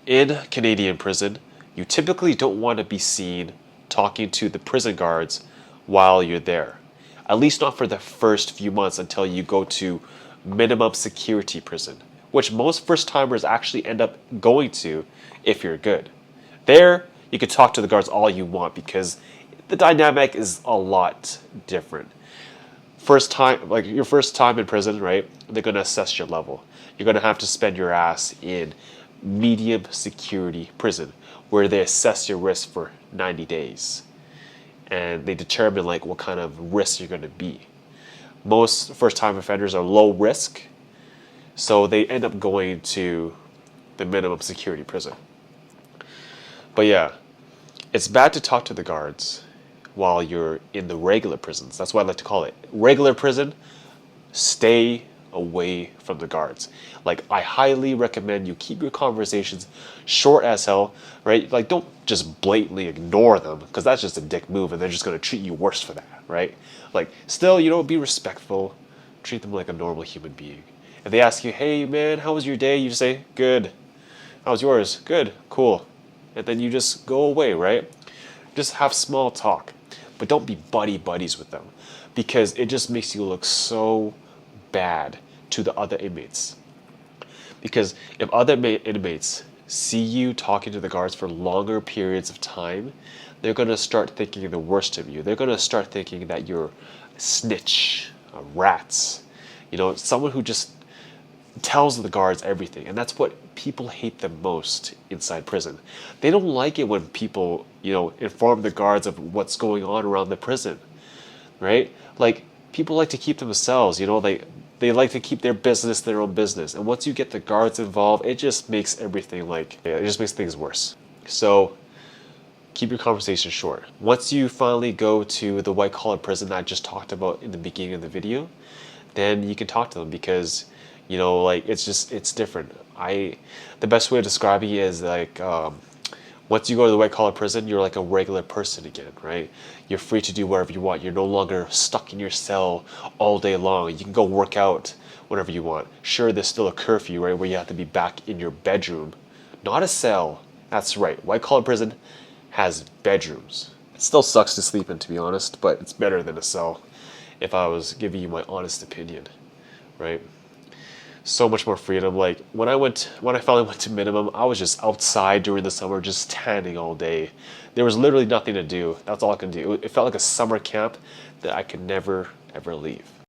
In Canadian prison, you typically don't want to be seen talking to the prison guards while you're there. At least not for the first few months until you go to minimum security prison, which most first timers actually end up going to if you're good. There, you can talk to the guards all you want because the dynamic is a lot different. First time, like your first time in prison, right? They're gonna assess your level. You're gonna have to spend your ass in medium security prison where they assess your risk for 90 days and they determine like what kind of risk you're gonna be. Most first time offenders are low risk, so they end up going to the minimum security prison. But yeah, it's bad to talk to the guards while you're in the regular prisons. That's what I like to call it. Regular prison, stay away from the guards. Like, I highly recommend you keep your conversations short as hell, right? Like, don't just blatantly ignore them because that's just a dick move and they're just going to treat you worse for that, right? Like, still, you know, be respectful, treat them like a normal human being. If they ask you, hey man, how was your day? You just say, good. How was yours? Good, cool. And then you just go away, right? Just have small talk, but don't be buddies with them because it just makes you look so bad to the other inmates. Because if other inmates see you talking to the guards for longer periods of time, they're going to start thinking the worst of you. They're going to start thinking that you're a snitch, a rat, you know, someone who just tells the guards everything. And that's what people hate the most inside prison. They don't like it when people, you know, inform the guards of what's going on around the prison, right? Like, people like to keep themselves, you know, they like to keep their business their own business. And once you get the guards involved, it just makes everything like, it just makes things worse. So keep your conversation short. Once you finally go to the white collar prison that I just talked about in the beginning of the video, then you can talk to them because, you know, like, it's different. The best way of describing it is like, once you go to the white collar prison, you're like a regular person again, right? You're free to do whatever you want. You're no longer stuck in your cell all day long. You can go work out whenever you want. Sure, there's still a curfew, right, where you have to be back in your bedroom, not a cell. That's right. White collar prison has bedrooms. It still sucks to sleep in, to be honest, but it's better than a cell if I was giving you my honest opinion, right? So much more freedom. Like, when I finally went to minimum, I was just outside during the summer, just tanning all day. There was literally nothing to do. That's all I could do. It felt like a summer camp that I could never, ever leave.